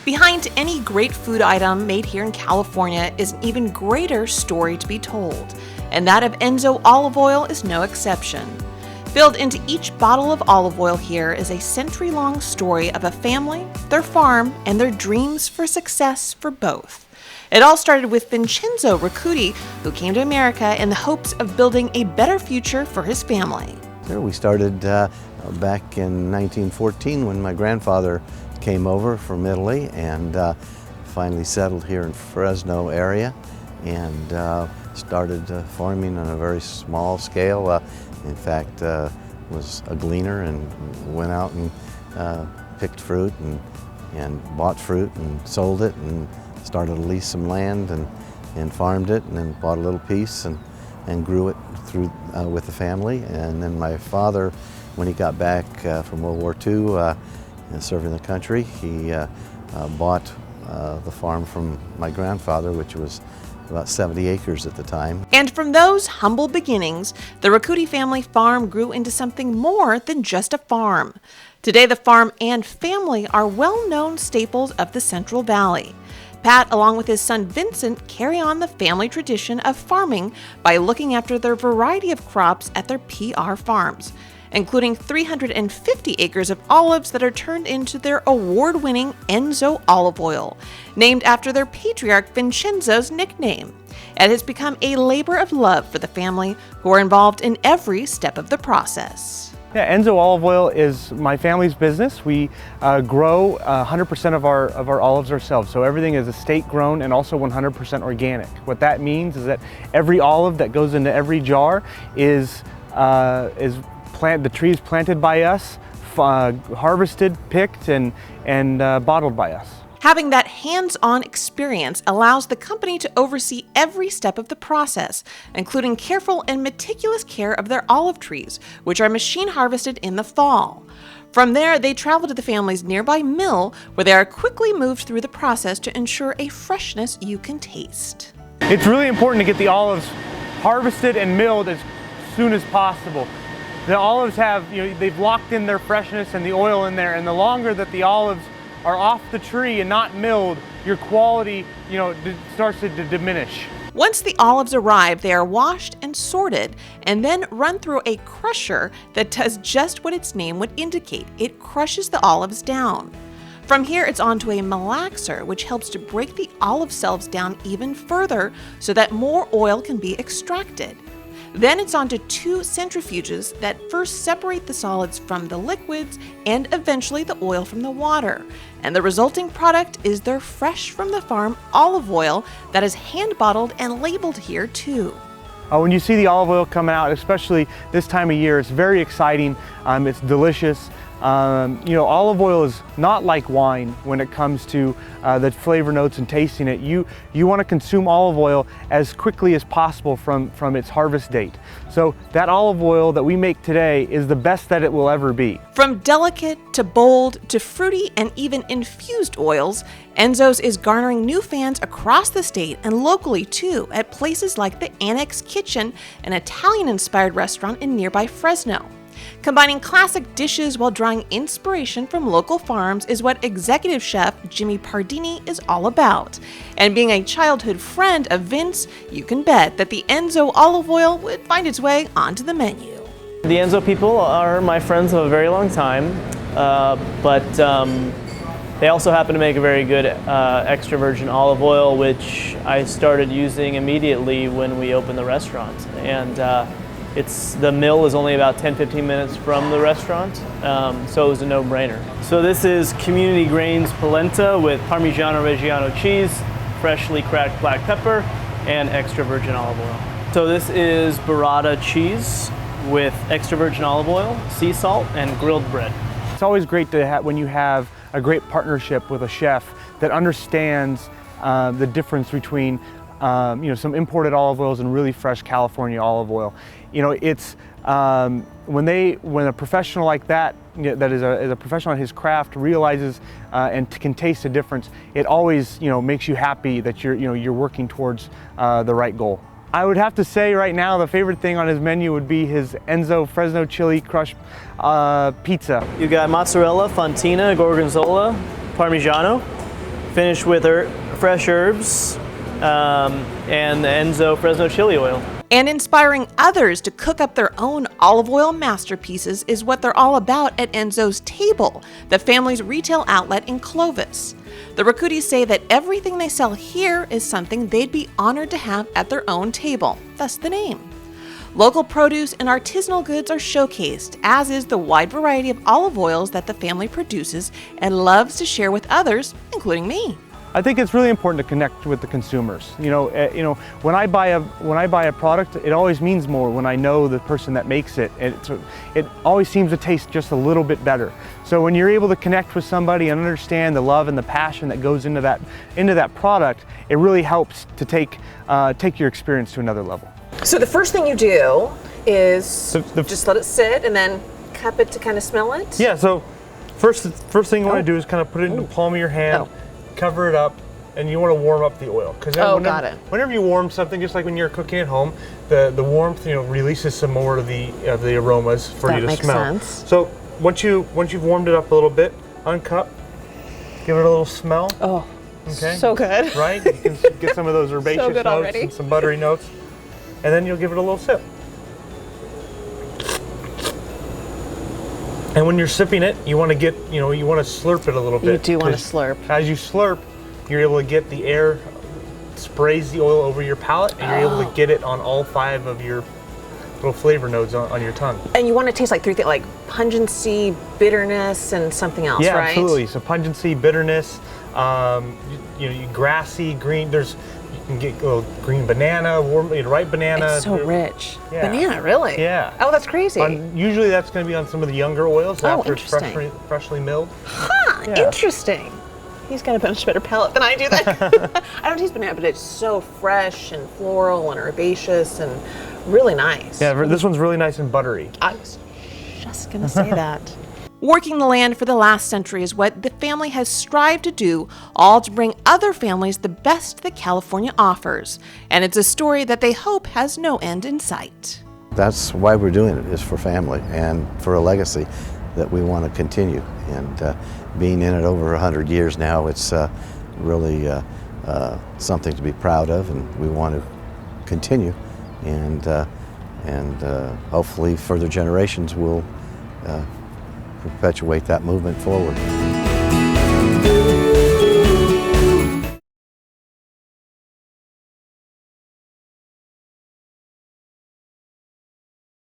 Behind any great food item made here in California is an even greater story to be told, and that of Enzo Olive Oil is no exception. Filled into each bottle of olive oil here is a century-long story of a family, their farm, and their dreams for success for both. It all started with Vincenzo Riccuti, who came to America in the hopes of building a better future for his family. We started back in 1914 when my grandfather came over from Italy and finally settled here in Fresno area and started farming on a very small scale. In fact, was a gleaner and went out and picked fruit and bought fruit and sold it and started to lease some land and farmed it and then bought a little piece and grew it through with the family. And then my father, when he got back from World War II and serving the country, he bought the farm from my grandfather, which was about 70 acres at the time. And from those humble beginnings, the Riccuti family farm grew into something more than just a farm. Today, the farm and family are well-known staples of the Central Valley. Pat, along with his son Vincent, carry on the family tradition of farming by looking after their variety of crops at their PR farms, including 350 acres of olives that are turned into their award-winning Enzo Olive Oil, named after their patriarch Vincenzo's nickname. It has become a labor of love for the family, who are involved in every step of the process. Yeah, Enzo Olive Oil is my family's business. We grow 100% of our olives ourselves, so everything is estate grown and also 100% organic. What that means is that every olive that goes into every jar is the trees planted by us, harvested, picked, and bottled by us. Having that hands-on experience allows the company to oversee every step of the process, including careful and meticulous care of their olive trees, which are machine harvested in the fall. From there, they travel to the family's nearby mill, where they are quickly moved through the process to ensure a freshness you can taste. It's really important to get the olives harvested and milled as soon as possible. The olives have, they've locked in their freshness and the oil in there, and the longer that the olives are off the tree and not milled, your quality, starts to diminish. Once the olives arrive, they are washed and sorted and then run through a crusher that does just what its name would indicate. It crushes the olives down. From here, it's onto a malaxer, which helps to break the olive cells down even further so that more oil can be extracted. Then it's onto two centrifuges that first separate the solids from the liquids and eventually the oil from the water. And the resulting product is their fresh from the farm olive oil that is hand bottled and labeled here too. When you see the olive oil come out, especially this time of year, it's very exciting. It's delicious. Olive oil is not like wine when it comes to the flavor notes and tasting it. You want to consume olive oil as quickly as possible from its harvest date. So that olive oil that we make today is the best that it will ever be. From delicate to bold to fruity and even infused oils, Enzo's is garnering new fans across the state and locally too, at places like the Annex Kitchen, an Italian-inspired restaurant in nearby Fresno. Combining classic dishes while drawing inspiration from local farms is what executive chef Jimmy Pardini is all about. And being a childhood friend of Vince, you can bet that the Enzo olive oil would find its way onto the menu. The Enzo people are my friends of a very long time, but they also happen to make a very good extra virgin olive oil, which I started using immediately when we opened the restaurant. And the mill is only about 10-15 minutes from the restaurant, so it was a no-brainer. So this is community grains polenta with Parmigiano Reggiano cheese, freshly cracked black pepper, and extra virgin olive oil. So this is burrata cheese with extra virgin olive oil, sea salt, and grilled bread. It's always great to have when you have a great partnership with a chef that understands the difference between some imported olive oils and really fresh California olive oil. It's when a professional like that, that is a professional in his craft, realizes and can taste the difference, it always makes you happy that you're working towards the right goal. I would have to say right now the favorite thing on his menu would be his Enzo Fresno chili crushed pizza. You got mozzarella, fontina, gorgonzola, parmigiano, finish with fresh herbs and the Enzo Fresno chili oil. And inspiring others to cook up their own olive oil masterpieces is what they're all about at Enzo's Table, the family's retail outlet in Clovis. The Rakutis say that everything they sell here is something they'd be honored to have at their own table, thus the name. Local produce and artisanal goods are showcased, as is the wide variety of olive oils that the family produces and loves to share with others, including me. I think it's really important to connect with the consumers. When I buy a product, it always means more when I know the person that makes it. It always seems to taste just a little bit better. So when you're able to connect with somebody and understand the love and the passion that goes into that product, it really helps to take your experience to another level. So the first thing you do is just let it sit and then cup it to kind of smell it? Yeah, so first thing you want to do is kind of put it in the palm of your hand. Cover it up, and you want to warm up the oil. Because whenever you warm something, just like when you're cooking at home, the warmth releases some more of the aromas for you to smell. That makes sense. So once you've warmed it up a little bit, uncup, give it a little smell. Oh, okay, so good. Right? You can get some of those herbaceous notes already. and some buttery notes, and then you'll give it a little sip. And when you're sipping it, you want to slurp it a little bit. You do want to slurp. As you slurp, you're able to get the air sprays the oil over your palate, and you're able to get it on all 5 of your little flavor nodes on your tongue. And you want to taste like 3 things, like pungency, bitterness, and something else, yeah, right? Yeah, absolutely. So pungency, bitterness, grassy, green. You can get a little green banana, ripe banana. It's so rich. Yeah. Banana, really? Yeah. Oh, that's crazy. Usually that's going to be on some of the younger oils after it's freshly milled. Huh, yeah. Interesting. He's got a much better palate than I do then. I don't taste banana, but it's so fresh and floral and herbaceous and really nice. Yeah, this one's really nice and buttery. I was just going to say that. Working the land for the last century is what the family has strived to do, all to bring other families the best that California offers. And it's a story that they hope has no end in sight. That's why we're doing it, is for family and for a legacy that we want to continue. And being in it over 100 years now, it's really something to be proud of, and we want to continue. And hopefully further generations will perpetuate that movement forward.